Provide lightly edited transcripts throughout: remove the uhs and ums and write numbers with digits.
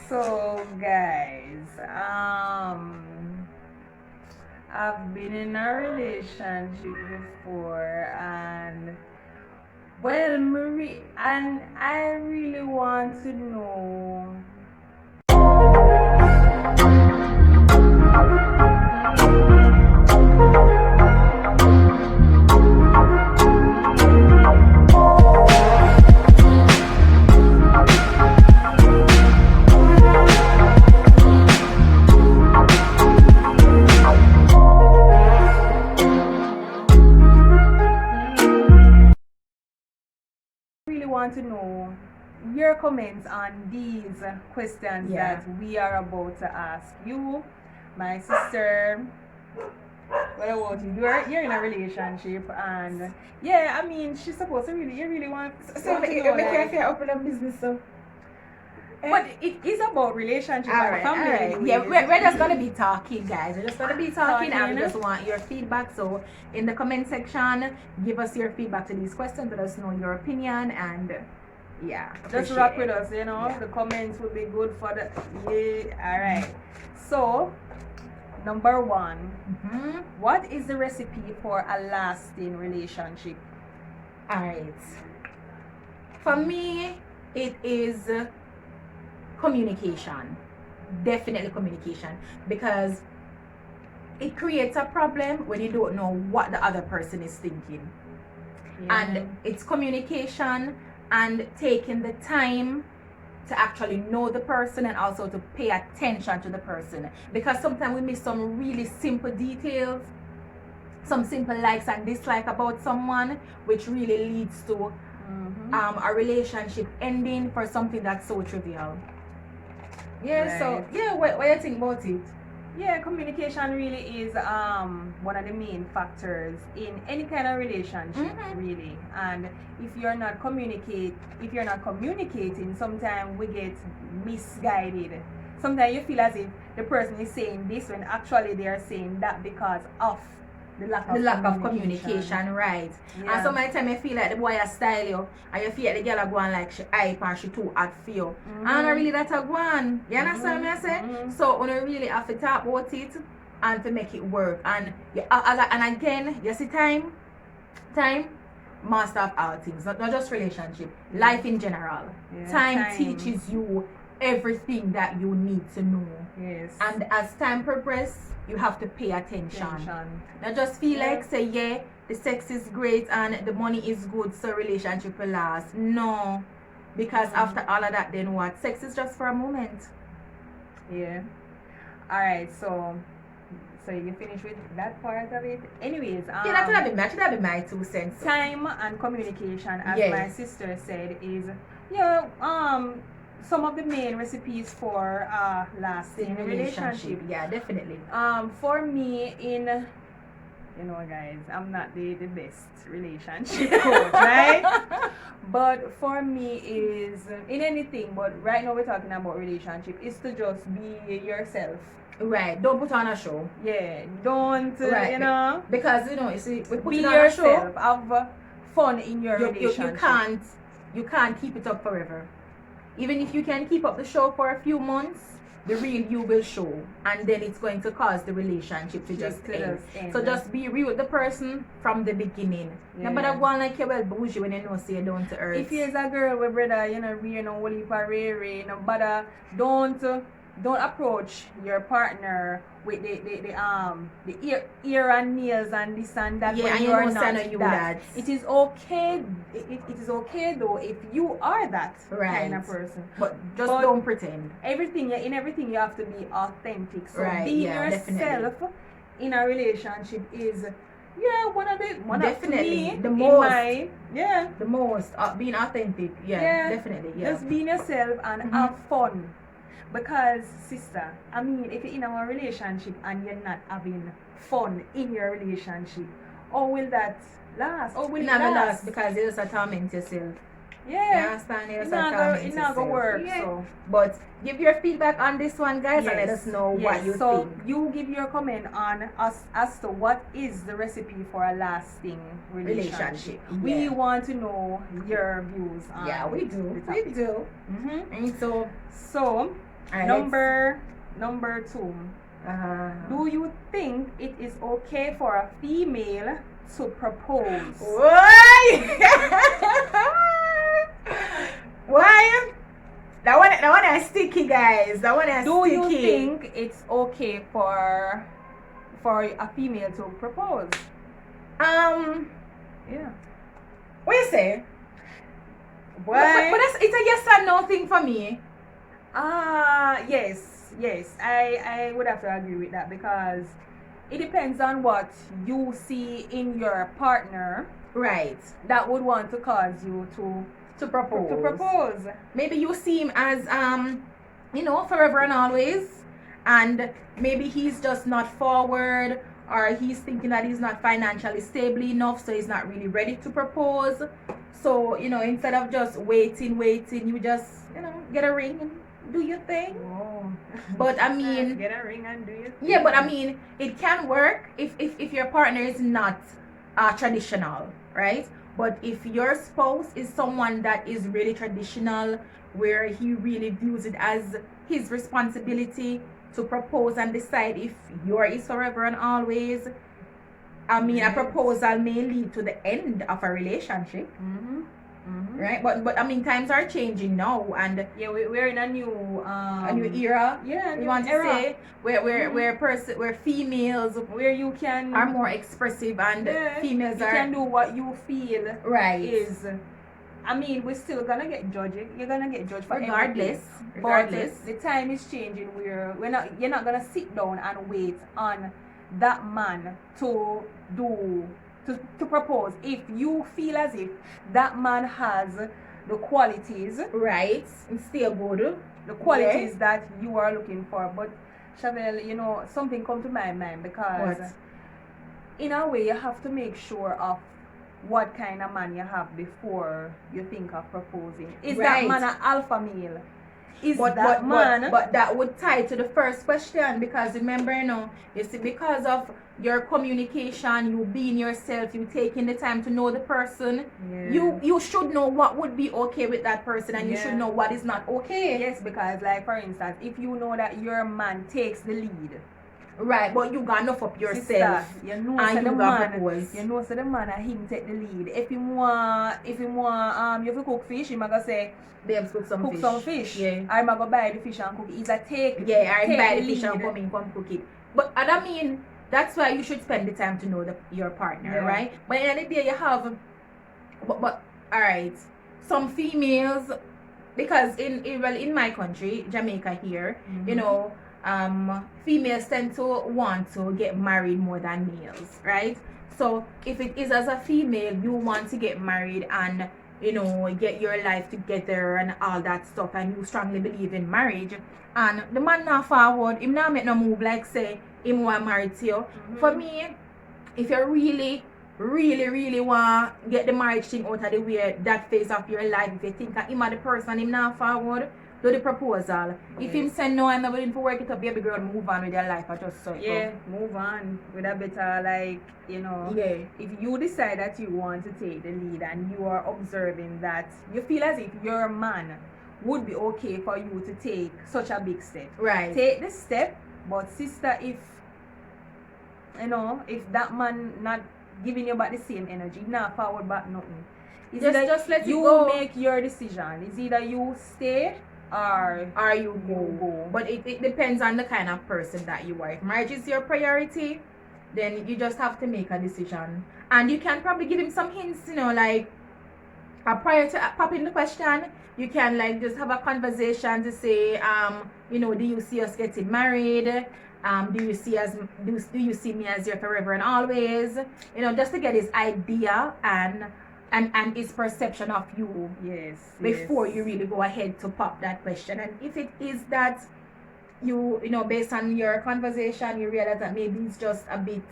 So guys, I've been in a relationship before, and well, Marie, and I really want to know. Really want to know your comments on these questions that we are about to ask you, my sister. What about you? You're in a relationship, and yeah, I mean, she's supposed to really, you really want. So to you know, make like, her open a business, so. but it is about relationship All and right, family. all right. anyways. Yeah, we're just gonna be talking, guys. We're just gonna be talking, and we Talking. just want your feedback. So in the comment section, give us your feedback to these questions. Let us know your opinion, and yeah, Just rock with us, you know. The comments will be good for the all right. So number one, what is the recipe for a lasting relationship? All right. For me, it is communication. Definitely communication, because it creates a problem when you don't know what the other person is thinking. And it's communication and taking the time to actually know the person, and also to pay attention to the person, because sometimes we miss some really simple details, some simple likes and dislikes about someone, which really leads to a relationship ending for something that's so trivial. So what do you think about it? Yeah, communication really is one of the main factors in any kind of relationship, really. And if you're not communicating, sometimes we get misguided. Sometimes you feel as if the person is saying this when actually they are saying that because of the lack of communication, right? And some of the time you feel like the boy has style you, and you feel like the girl are going like she hype and she too hot for you. And really that's a one. You understand me I say? So when you really have to talk about it and to make it work. And and again, you see time master of all things, not just relationship, life in general. Time teaches you everything that you need to know. And as time progresses, you have to pay attention. Not just feel like say the sex is great and the money is good, so relationship will last. No, because after all of that, then what? Sex is just for a moment. Alright, so you finish with that part of it. Anyways, that should be my 2 cents. Time and communication, as my sister said, is some of the main recipes for lasting relationship. Yeah, definitely. For me, guys, I'm not the best relationship coach, right? But for me is in anything, but right now we're talking about relationship, is to just be yourself. Right, don't put on a show. Don't because you see, we put be it on yourself. a show. Have fun in your relationship. You can't keep it up forever. Even if you can keep up the show for a few months, the real you will show, and then it's going to cause the relationship to just end. So just be real with the person from the beginning. Nobody go on like you well bougie when you know say you don't earth. If you're a girl with brother, nobody don't approach your partner with the ear and nails and this and that. Yeah, when and you are know not you that. It is okay. It is okay though if you are that kind of person. But don't pretend. In everything you have to be authentic. So being yourself definitely. in a relationship is the most being authentic. Definitely. Just being yourself and have fun. Because sister, I mean, if you're in a relationship and you're not having fun in your relationship, how will that last? How will it last? Because you just torment yourself. You understand? It's not gonna work. So, but give your feedback on this one, guys, and let us know what you think. So you give your comment on us as to what is the recipe for a lasting relationship. We want to know your views on we do. And so Alright, number 2. Uh, Do you think it is okay for a female to propose? Why? Why? That one is sticky, guys. That one is Do sticky. you think it's okay for a female to propose? Yeah. What you say? Why? But it's a yes and no thing for me. Yes. I would have to agree with that because it depends on what you see in your partner Right. that would want to cause you to propose. Maybe you see him as forever and always, and maybe he's just not forward, or he's thinking that he's not financially stable enough, so he's not really ready to propose. So instead of just waiting, you just get a ring and do your thing. Oh. But I mean, get a ring and do your thing. yeah, but I mean, it can work if your partner is not traditional, right? But if your spouse is someone that is really traditional, where he really views it as his responsibility to propose and decide if you're his forever and always, I mean, a proposal may lead to the end of a relationship. Right, but I mean, times are changing now, and yeah, we're in a new era. Yeah, we want to say where females where you can are more expressive, and females you can do what you feel right is. I mean, we're still gonna get judged. You're gonna get judged for regardless. But the time is changing where you're not gonna sit down and wait on that man to propose if you feel as if that man has the qualities right and still good, the qualities that you are looking for. But Chevelle, something come to my mind because in a way you have to make sure of what kind of man you have before you think of proposing. Is that man an alpha male? But that would tie to the first question, because remember, you see, because of your communication, you being yourself, you taking the time to know the person, you should know what would be okay with that person, and you should know what is not okay. Yes, because like for instance, if you know that your man takes the lead, right, but you got enough of yourself, so the man him take the lead. If you want you have to cook fish, he might go say, babes, cook some fish. Yeah. I might go buy the fish and cook it. He's a take. Yeah, I buy the fish and come cook it. But I mean, that's why you should spend the time to know your partner, right? But in the day you have, but all right, some females, because in my country, Jamaica here, females tend to want to get married more than males, right? So if it is as a female, you want to get married and get your life together and all that stuff, and you strongly believe in marriage, and the man not forward, him not make no move like say him want married to you. For me, if you really want get the marriage thing out of the way, that phase of your life, if you think that him are the person, him not forward, do the proposal. If him say no, I'm not willing to work it up, baby girl, move on with your life. I just so move on with a better if you decide that you want to take the lead and you are observing that you feel as if your man would be okay for you to take such a big step, right? Take the step. But sister, if that man not giving you back the same energy, not forward back nothing, just let you it go. Make your decision. It's either you stay or you go. But it depends on the kind of person that you are. If marriage is your priority, then you just have to make a decision. And you can probably give him some hints, like prior to popping the question, you can just have a conversation to say, do you see us getting married? Do you see me as your forever and always? Just to get his idea and his perception of you. Before you really go ahead to pop that question. And if it is that you based on your conversation, you realize that maybe it's just a bit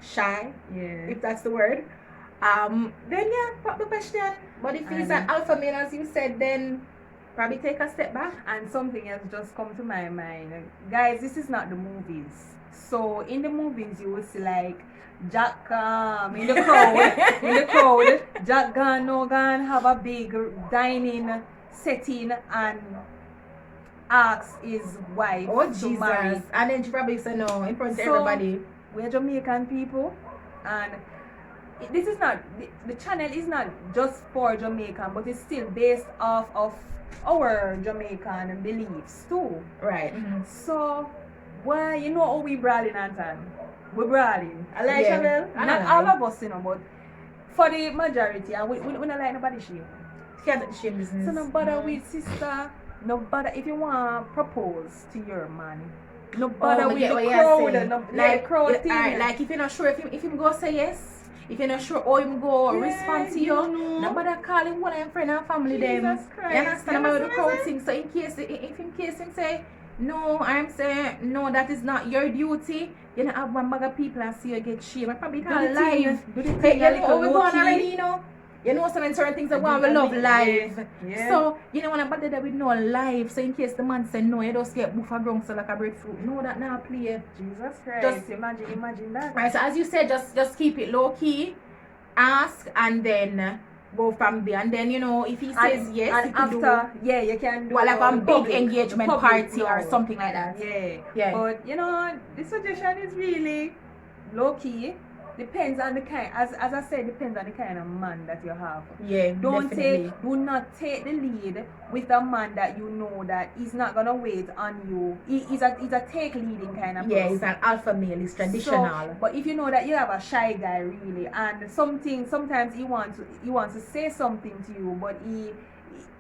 shy, if that's the word, then pop the question. But if he's an alpha male, as you said, then probably take a step back. And something has just come to my mind, guys. This is not the movies. So in the movies, you will see Jack in the crowd, Jack gone have a big dining setting, and ask his wife to marry. Jesus. And then she probably said no in front of So, everybody. We're Jamaican people, and this is not the channel is not just for Jamaican, but it's still based off of our Jamaican beliefs too. Right. So why how we brawling, Anton? We brawling. I like Yeah. Shabelle. I Not know. all of us, but for the majority, and we don't like nobody shame. Can't shame business. So no bother with sister. No bother if you want to propose to your man. No bother with the crowd. Like crowd thing. Alright, like if you're not sure if him go say yes, if you're not sure how him go respond to you, no bother call him one of him friend and family them. Jesus Christ. You understand about the crowd thing? So in case him say no, I'm saying no, that is not your duty. You know, have one bag of people and see you get shame. I probably can't live. Do the Hey, thing you a know little how we go on low-key. already, you know? You know certain things that we love live. Yeah. So, you know when I bother that with no live, so in case the man say no, you just get buffer ground so like a breadfruit. No, that now play. Jesus Christ. Just- imagine that. Right, so as you said, just keep it low key, ask, and then go from there. And then, if he says yes, and you can do after, you can do well, like a the big public- engagement the public party or now. something like that. Yeah. But the suggestion is really low key. Depends on the kind, as I said, depends on the kind of man that you have. Yeah, Do definitely. not take the lead with a man that you know that he's not gonna wait on you. He's a take leading kind of person. Yeah, he's an alpha male, he's traditional. So, but if you know that you have a shy guy really, and sometimes he wants to say something to you, but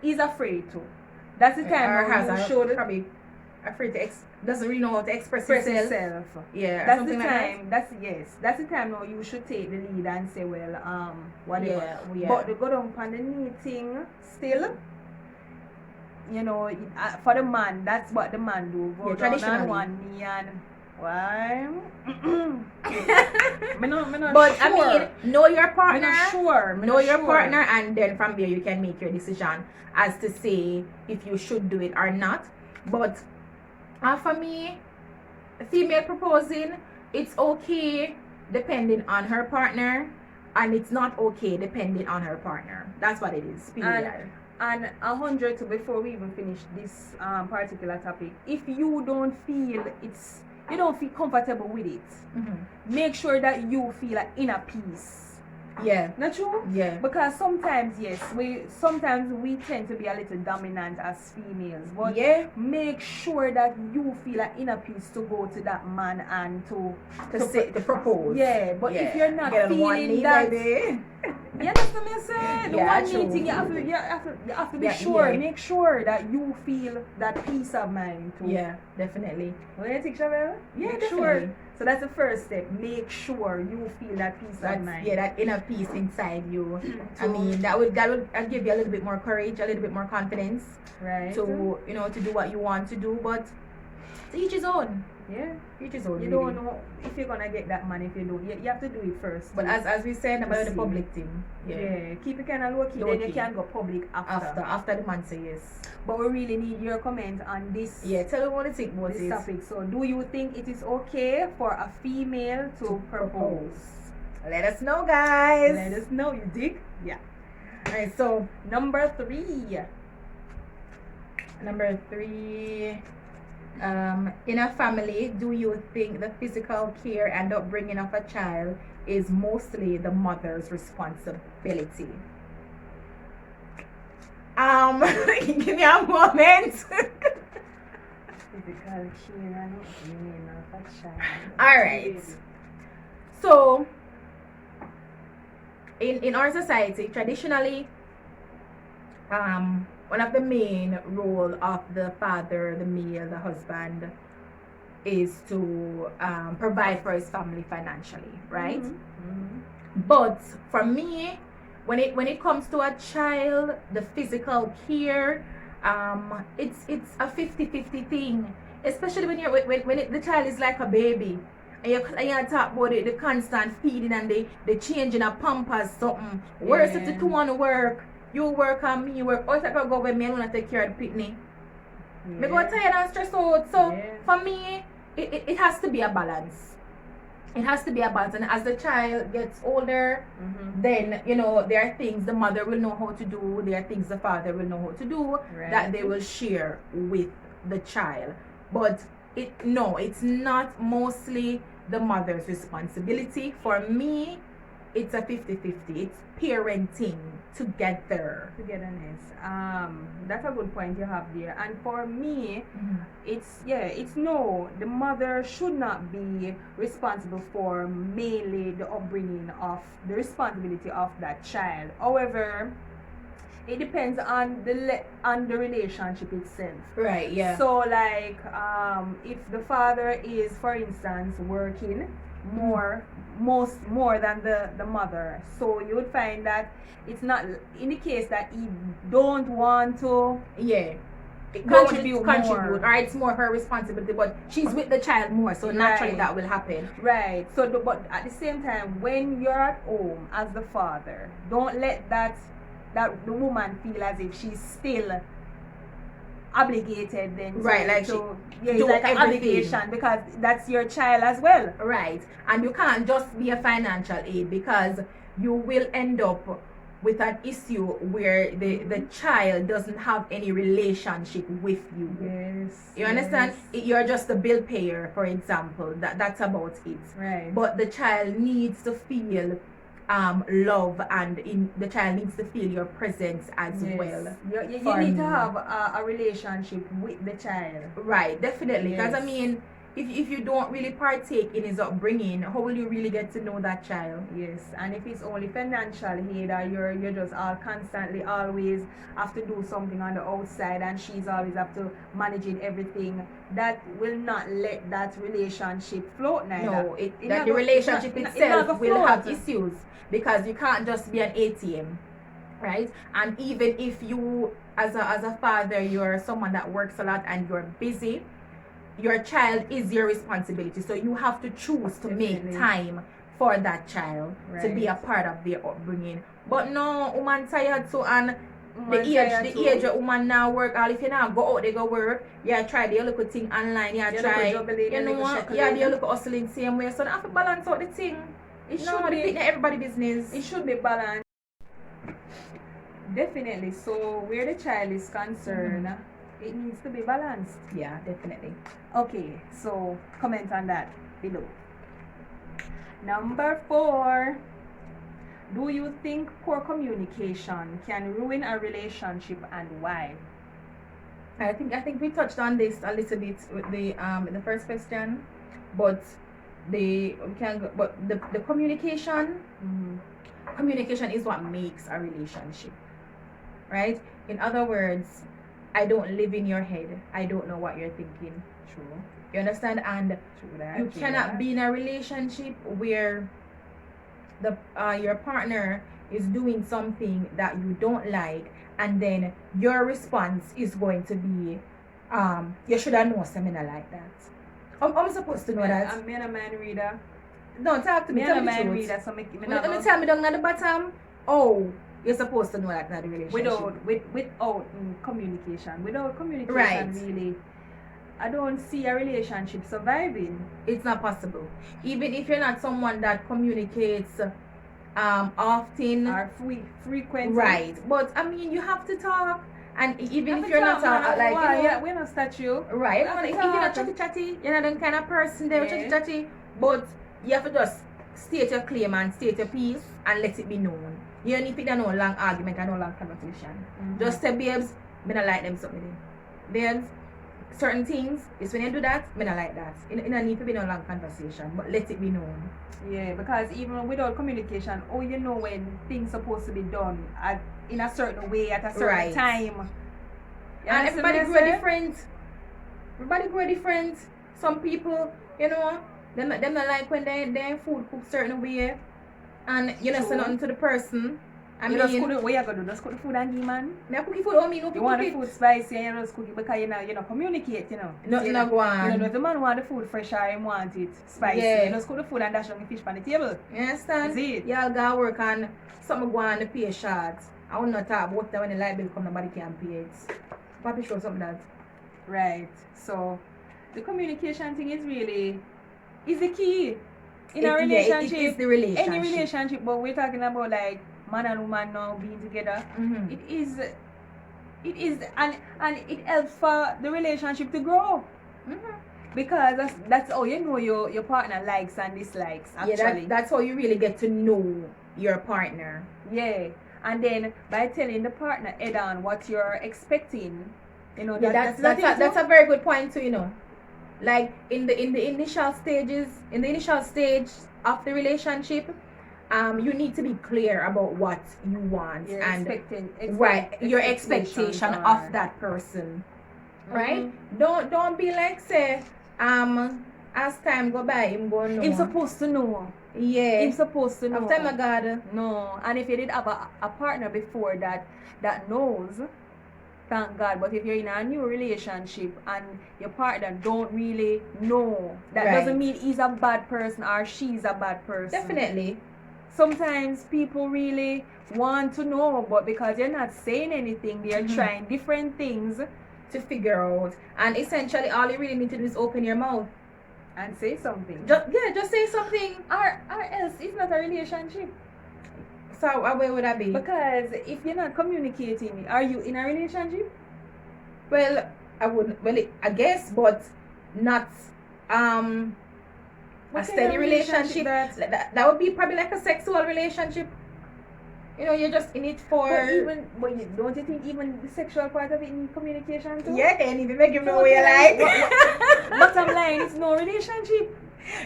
he's afraid to. That's the time or when you should probably afraid to doesn't really know how to express express himself. yourself. Yeah, That's something the like time. That's the time now you should take the lead and say, well, whatever. Yeah. But to go down on the meeting still, for the man, that's what the man do. Go down traditionally. on one knee and why? me not But sure. I mean, know your Me partner. not sure. Me Know not your sure. partner, and then from there you can make your decision as to say if you should do it or not. But for me, female proposing, it's okay depending on her partner, and it's not okay depending on her partner. That's what it is. Period. And 100 to before we even finish this particular topic, if you don't feel comfortable with it, make sure that you feel an inner peace. Yeah. Not true? Yeah. Because sometimes we tend to be a little dominant as females, but Yeah. make sure that you feel an inner peace to go to that man and to propose. Yeah, but if you're not Get on one feeling knee, that, baby. you understand what I'm saying? The Yeah, one true. meeting you have to be Yeah, sure. yeah. Make sure that you feel that peace of mind too. Yeah, definitely. What do you think, Shabelle? Yeah, Make definitely. sure. So that's the first step. Make sure you feel that peace of mind. Yeah, that inner peace inside you. I So- mean, that would give you a little bit more courage, a little bit more confidence right. to to do what you want to do. But to each his own. Yeah. Each his own. You really. don't know if you're gonna get that man if you don't. You have to do it first. But as we said about the see. public thing, yeah, keep it kind of low key. Then Low-key. you can go public after the man say yes. But we really need your comment on this. Yeah, tell me what you think about This it. topic. So, do you think it is okay for a female to propose? Let us know, guys. Let us know. You dig? Yeah. Alright, so Number 3. number 3. In a family, do you think the physical care and upbringing of a child is mostly the mother's responsibility? Give me a moment. Physical care and upbringing of a child. Alright. So in our society, traditionally, one of the main role of the father, the male, the husband, is to provide for his family financially, right? But for me, when it comes to a child, the physical care, it's a 50-50 thing, especially when the child is like a baby. And you talk about it, the constant feeding and the changing of pampers, something. Whereas if the two want to work, you work and me work. Or if I go with me, I'm going to take care of the pitney. Me go tired and stressed out. So for me, it has to be a balance. It has to be a balance. And as the child gets older, then, there are things the mother will know how to do. There are things the father will know how to do that they will share with the child. But it's not mostly the mother's responsibility. For me, it's a 50-50. It's parenting together. Togetherness. That's a good point you have there. And for me, it's no. The mother should not be responsible for mainly the upbringing of the responsibility of that child. However, it depends on the relationship itself. Right, yeah. So like if the father is, for instance, working more than the mother, so you would find that it's not in the case that he don't want to contribute more, or it's more her responsibility, but she's with the child more, so naturally that will happen. Right. So but at the same time, when you're at home as the father, don't let that the woman feel as if she's still obligated then right, like so it's like an obligation, because that's your child as well. Right. And you can't just be a financial aid, because you will end up with an issue where the child doesn't have any relationship with you. Yes. You understand? You're just a bill payer, for example. That's about it. Right. But the child needs to feel love, and the child needs to feel your presence as well. You need to have a relationship with the child. Right, definitely. Because I mean, if you don't really partake in his upbringing, how will you really get to know that child? Yes. And if it's only financial aid, or you're just constantly always have to do something on the outside, and she's always have to managing everything, that will not let that relationship float neither. No, the relationship itself will have issues, because you can't just be an ATM, right? And even if you as a father, you're someone that works a lot and you're busy, your child is your responsibility, so you have to choose to make time for that child to be a part of their upbringing. But no, woman tired so, and the age of woman now work, all if you now go out, they go work, try the little thing online, try, the little hustling same way, so they have to balance out the thing. It should be everybody business. It should be balanced. Definitely. So where the child is concerned, it needs to be balanced. Yeah, definitely. Okay, so comment on that below. Number 4. Do you think poor communication can ruin a relationship, and why? I think we touched on this a little bit with the first question, but the communication communication is what makes a relationship, right? In other words, I don't live in your head. I don't know what you're thinking. True. You understand? And you cannot be in a relationship where your partner is doing something that you don't like, and then your response is going to be, you should have known something like that. I'm supposed to know that. I'm a man reader. Don't talk to me. Tell me the truth. Reader, so let me tell me down at the bottom. Oh, you're supposed to know that not the relationship. Without communication. Without communication, right. Really, I don't see a relationship surviving. It's not possible. Even if you're not someone that communicates often or frequently. Right. But I mean, you have to talk. And even if you're not we're not statue. Right. If you're not chatty, you're not the kind of person there chatty. But you have to just state your claim and state your piece and let it be known. You don't need to no long argument and no long conversation. Just say, babes, I don't like them something. Babes, certain things is when you do that, I don't like that. It don't need to be no long conversation, but let it be known. Yeah, because even without communication, you know when things supposed to be done in a certain way at a certain time. And everybody grow different. Everybody grow different. Some people, them not like when their food cooked certain way, and you don't say nothing to the person. What you gonna do? Just cook the food and give man? I cook the food on me, no. You want the food spicy and you just cook it because you know communicate, Nothing go on. If the man want the food fresh or he want it spicy, you just cook the food and dash on the fish on the table. You understand? Is it? Y'all go work and something go on the pay shots. I will not talk about that when the light bill come, nobody can pay it. Papi show something that. Right. So the communication thing is the key in a relationship. It is the relationship. Any relationship, but we're talking about like man and woman now being together. It is, and it helps for the relationship to grow. Because that's how you know your partner likes and dislikes, actually. Yeah, that's how you really get to know your partner. Yeah. And then by telling the partner head on what you're expecting, you know, that's a very good point too, you know. Like in the initial stages, in the initial stage of the relationship, you need to be clear about what you want and your expectation of that person. Right? Don't be like, say, as time go by, him go know. He's supposed to know. Yeah. He's supposed to know. After my God. No. And if you did have a partner before that knows, thank God. But if you're in a new relationship and your partner don't really know, that doesn't mean he's a bad person or she's a bad person. Definitely. Sometimes people really want to know, but because you're not saying anything, they're trying different things to figure out. And essentially, all you really need to do is open your mouth and say something. Just say something. Or else it's not a relationship. So where would that be? Because if you're not communicating, are you in a relationship? Well, I wouldn't. Well, I guess, but not a steady relationship. That would be probably like a sexual relationship. You know, you're just in it for. But don't you think even the sexual part of it in communication too? Yeah, can even make him know what you like. Bottom line, it's no relationship.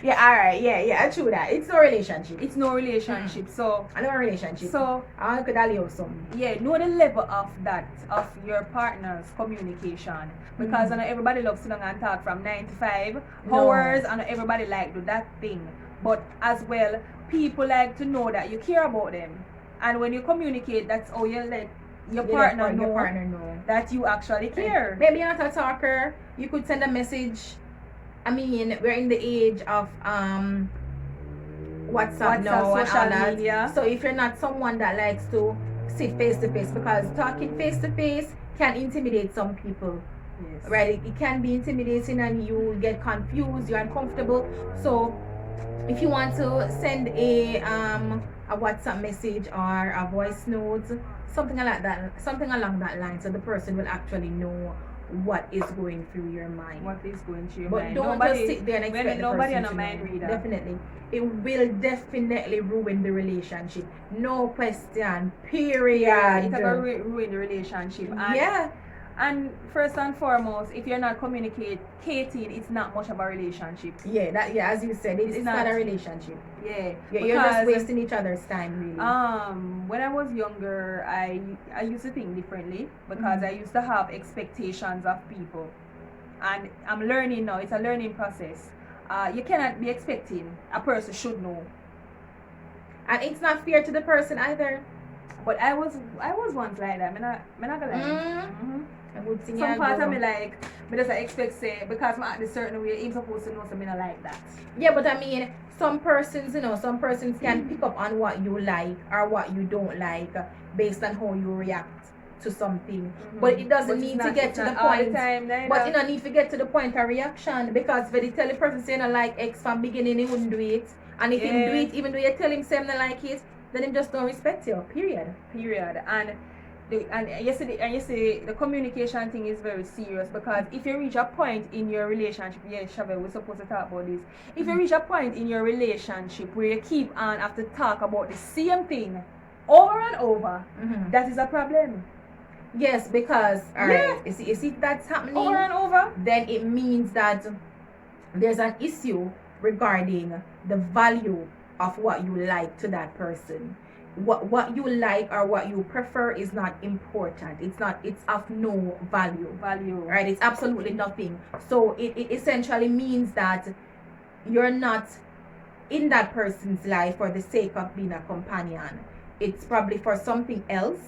Yeah, alright, yeah, true that. It's no relationship. It's no relationship. So I know a relationship. So I could allow some. Yeah, know the level of that of your partner's communication. Because I know everybody loves to sit down and talk from 9 to 5 hours, and everybody like do that thing. But as well, people like to know that you care about them. And when you communicate, that's how you let your partner know that you actually care. Maybe you're not a talker. You could send a message. I mean, we're in the age of WhatsApp now and all that. Media. So if you're not someone that likes to sit face to face, because talking face to face can intimidate some people. Yes. Right? It can be intimidating and you get confused, you're uncomfortable. So if you want to send a WhatsApp message or a voice note, something along that line, so the person will actually know what is going through your mind. What is going through your mind. But don't just sit there and expect nobody the person on a mind reader. Definitely. It will definitely ruin the relationship. No question. Period. Yeah, it's about ruin the relationship. And and first and foremost, if you're not communicating, it's not much of a relationship. Yeah, as you said, it's not a relationship. Yeah. You're just wasting each other's time, really. When I was younger, I used to think differently because I used to have expectations of people. And I'm learning now, it's a learning process. You cannot be expecting a person should know. And it's not fair to the person either. But I was once like that. I'm not gonna lie. Some part of me like, but just I expect say because I'm at a certain way, I'm supposed to know something I like that. Yeah, but I mean, some persons can pick up on what you like or what you don't like based on how you react to something. But it doesn't need to get to the point. But you don't need to get to the point of reaction, because when you tell the person saying I like X from beginning, he wouldn't do it. And if he do it, even though you tell him saying I like it, then he just don't respect you. Period. And yesterday the communication thing is very serious, because if you reach a point in your relationship, Shabelle, we're supposed to talk about this. If you reach a point in your relationship where you keep on have to talk about the same thing over and over, that is a problem. Yes, because you see that's happening over and over, then it means that there's an issue regarding the value of what you like to that person. What you like or what you prefer is not important. It's of no value. Right? It's absolutely nothing. So it essentially means that you're not in that person's life for the sake of being a companion. It's probably for something else.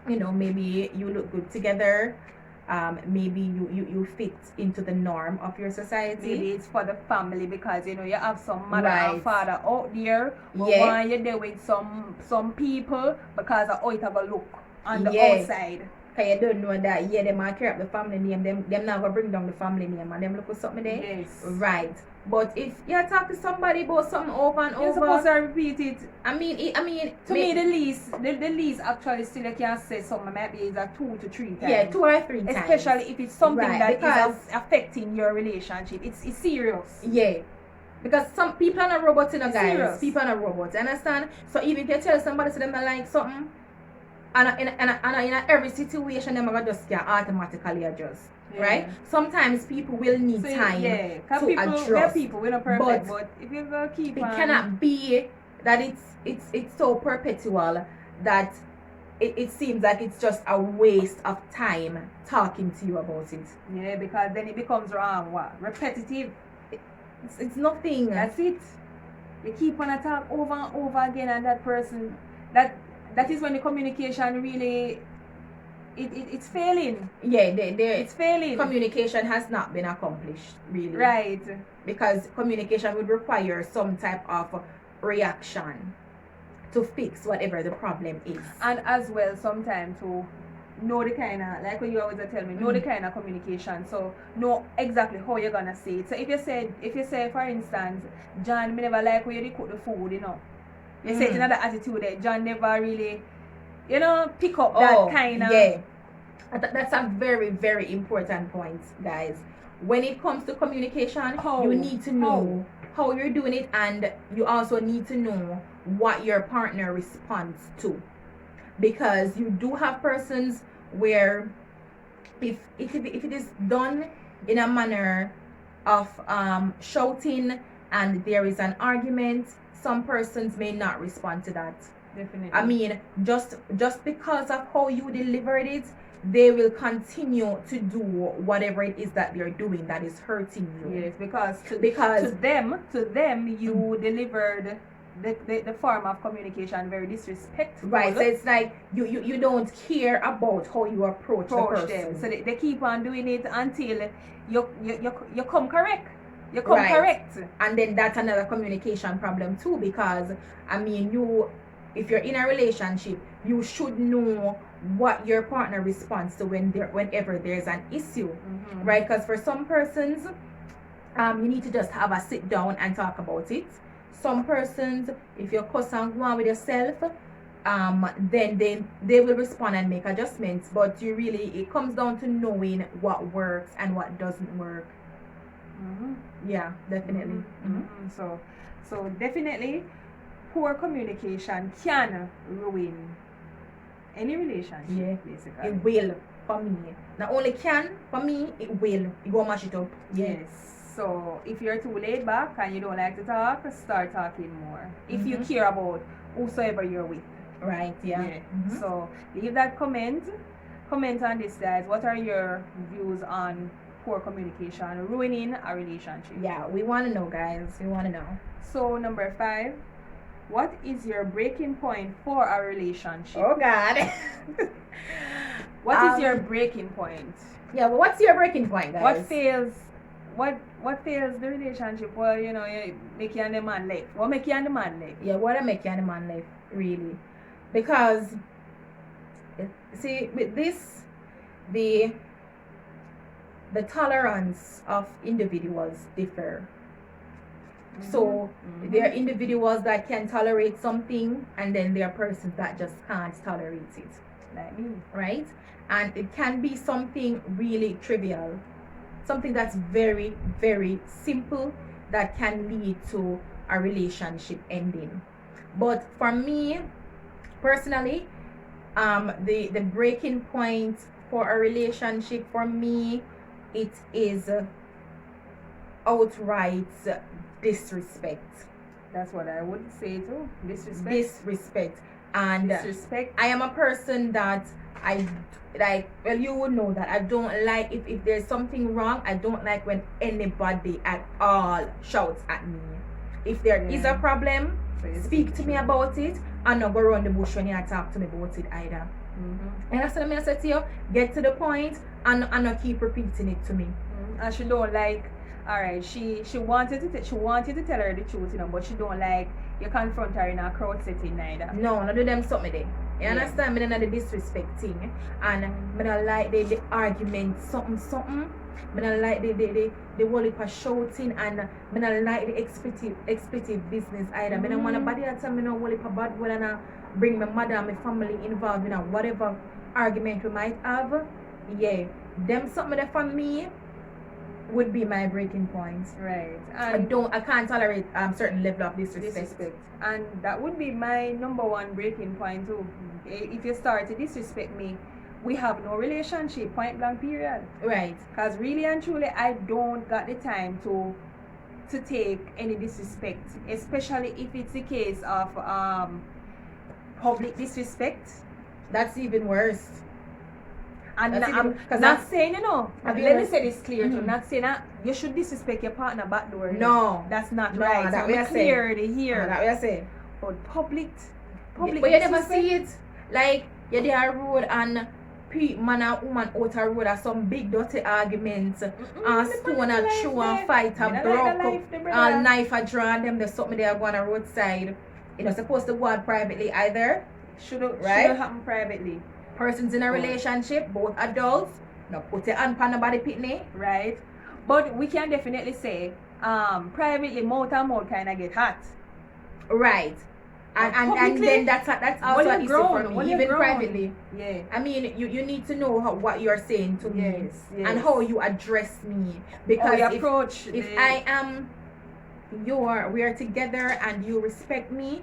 You know, maybe you look good together. Maybe you fit into the norm of your society. Maybe it's for the family, because you know you have some mother and father out there who want you there with some people because of how it have a look on the outside. Cause you don't know that them might care up the family name, them not gonna bring down the family name and them look for something there. Yes. Right. But if you talk to somebody about something over and You're over, supposed to repeat it. I mean, to me, the least actually still you can say something maybe is a 2 to 3 times. Yeah, 2 or 3 times. Especially if it's something Right, that is affecting your relationship. It's serious. Yeah. Because some people are not robots, guys. Serious. People are not robots, understand? So even if you tell somebody to them like something, and in every situation, them are just can automatically adjust. Yeah. Right? Sometimes people will need time to adjust. People will not perfect, but if you're gonna keep it cannot be that it's so perpetual that it seems like it's just a waste of time talking to you about it. Yeah, because then it becomes repetitive. It's nothing. That's it. You keep on a talk over and over again, and that person that is when the communication really it's failing. Yeah, it's failing. Communication has not been accomplished, really. Right. Because communication would require some type of reaction to fix whatever the problem is. And as well, sometimes to know the kind of, like what you always tell me, know the kind of communication. So know exactly how you're gonna say it. So if you say for instance, John, me never like when you cook the food, you know. You say it in another attitude that John never really, pick up that kind of. Yeah. That's a very, very important point, guys. When it comes to communication, you need to know how you're doing it, and you also need to know what your partner responds to. Because you do have persons where if it is done in a manner of shouting and there is an argument, some persons may not respond to that. Definitely. I mean, just because of how you delivered it, they will continue to do whatever it is that they're doing that is hurting you. Yes, because to them you delivered the form of communication very disrespectful. Right. So it's like you don't care about how you approach the person. Them. So they keep on doing it until you come correct. You come correct. And then that's another communication problem too, because I mean if you're in a relationship, you should know what your partner responds to whenever there's an issue. Mm-hmm. Right? Because for some persons, you need to just have a sit down and talk about it. Some persons, if you're cuss and go on with yourself, then they will respond and make adjustments. But it comes down to knowing what works and what doesn't work. Mm-hmm. Yeah, definitely. Mm-hmm. Mm-hmm. So definitely, poor communication can ruin any relationship. Yeah, basically. It will, for me. Not only can, for me, it will. You go mash it up. Yes. So if you're too laid back and you don't like to talk, start talking more. If you care about whosoever you're with. Right, yeah. Mm-hmm. So leave that comment on this, guys. What are your views on poor communication ruining a relationship? Yeah, we want to know, guys. We want to know. So number 5, what is your breaking point for a relationship? Oh God. What is your breaking point? Yeah, well, what's your breaking point, guys? What fails the relationship? Well, you make you and the man left. What make you and the man left? Yeah, what make you and the man left, really? Because see, with this, the tolerance of individuals differ. Mm-hmm. So there are individuals that can tolerate something, and then there are persons that just can't tolerate it. Like me. Right? And it can be something really trivial, something that's very, very simple that can lead to a relationship ending. But for me, personally, the breaking point for a relationship, for me, it is outright disrespect. That's what I would say too. Disrespect. And disrespect. I am a person that I like, well, you would know that I don't like if there's something wrong, I don't like when anybody at all shouts at me. If there is a problem, speak to me about it, and not go around the bush when you talk to me about it either. And that's what I said to you, get to the point and not keep repeating it to me. And she don't like, alright, she wanted to tell her the truth, but she don't like you confront her in a crowd setting either. No, not do them something there. You understand? Me not the disrespect thing. And me not like the argument, something. Me not like the whole heap of shouting, and me not like the expletive business either. Me don't want nobody to tell me no whole heap of bad word and bring my mother and my family involved in whatever argument we might have. Yeah. Them something that for me would be my breaking point. Right. And I can't tolerate certain level of disrespect. And that would be my number one breaking point too. If you start to disrespect me, we have no relationship, point blank period. Right. Because really and truly, I don't got the time to take any disrespect, especially if it's the case of public disrespect. That's even worse. And I'm not saying, let me say this clear too. Not saying that you should disrespect your partner backdoor. No. That's not right. That so we are clear to hear. That we are saying. But public but you never see it. Like, you're there road and man and woman out a road, some big dirty arguments, and stone and chew and fight and broke up, and knife a draw, them there's something there go on the roadside. You're not supposed to go out privately either. Should happen privately. Persons in a relationship, both adults, not put your hand on nobody pitney. Right. But we can definitely say, privately, mouth and mouth kind of get hot. Right. And then that's also an issue for me, even privately. Yeah. I mean, you need to know what you're saying to me and how you address me, because if I am we are together and you respect me,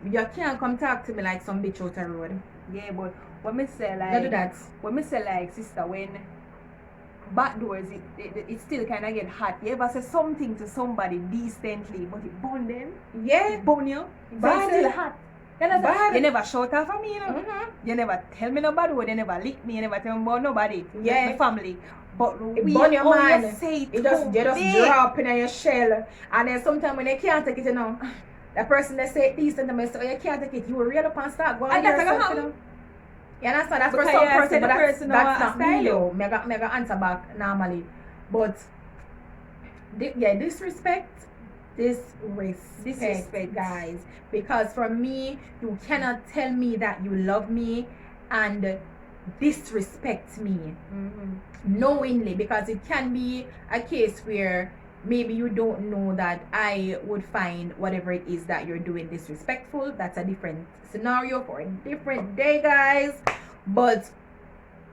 you can't come talk to me like some bitch out the road. Yeah, but when me say like, do that. When me say like, sister, when back doors it still kind of get hot. You ever say something to somebody decently, but it burn them? Yeah. It burn you. But it's still hot. You never shout out for me, You never tell me no bad word. You never lick me. You never tell me about nobody. Yeah. My family. But it burn your man. You just drop in your shell. And then sometimes when you can't take it, the person that say these and them, so you can't take it, you will reel up and start going yourself, You understand? That's for some person, but that's not me though. Mega answer back normally. But disrespect, guys. Because for me, you cannot tell me that you love me and disrespect me knowingly, because it can be a case where maybe you don't know that I would find whatever it is that you're doing disrespectful. That's a different scenario for a different day, guys. But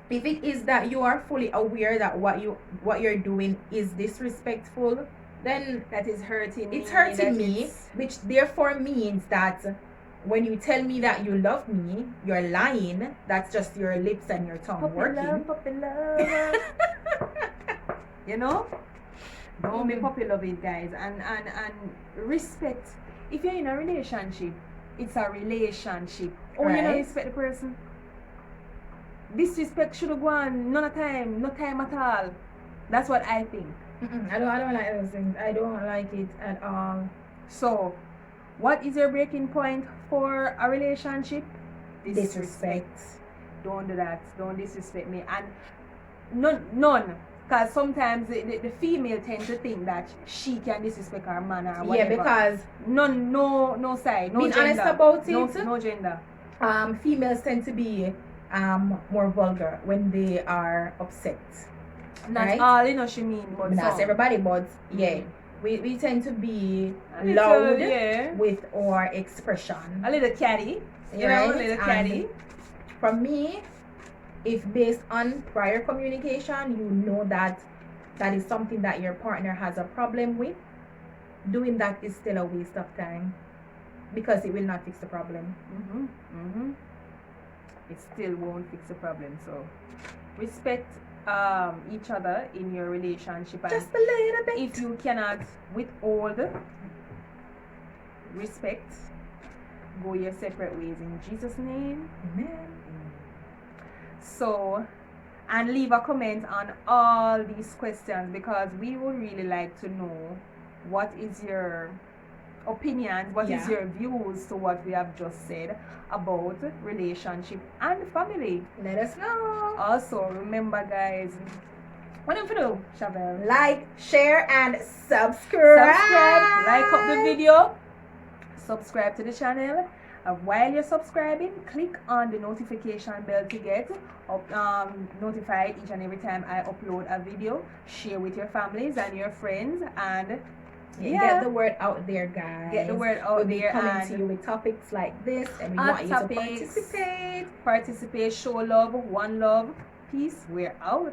if it is that you are fully aware that what you're doing is disrespectful, then that is hurting me. It's hurting me, which therefore means that when you tell me that you love me, you're lying. That's just your lips and your tongue working. Puppy love. Don't be puppy love it, guys, and respect. If you're in a relationship, it's a relationship. Oh, you don't respect the person. Disrespect should go on no time at all. That's what I think. I don't like those things. I don't like it at all. So, what is your breaking point for a relationship? Disrespect. Don't do that. Don't disrespect me. And none. Because sometimes the female tend to think that she can disrespect her man or whatever. Yeah, because no side, no being gender. Honest about it, no gender. Females tend to be more vulgar when they are upset. Not all, she mean, but not everybody, but we tend to be loud with our expression. A little catty, a little catty. For me, if based on prior communication, you know that is something that your partner has a problem with, doing that is still a waste of time, because it will not fix the problem. It still won't fix the problem. So respect each other in your relationship, just a little bit. If you cannot withhold respect, go your separate ways in Jesus' name. Amen. So, and leave a comment on all these questions, because we would really like to know what is your opinions, what is your views to what we have just said about relationship and family. Let us know. Also, remember, guys, what do you do, Chevelle? Like, share, and subscribe. Like up the video, subscribe to the channel, While you're subscribing, click on the notification bell to get notified each and every time I upload a video. Share with your families and your friends, and get the word out there, guys. Get the word out there. Coming to you with topics like this, and we want you to participate. Participate, show love, one love, peace. We're out.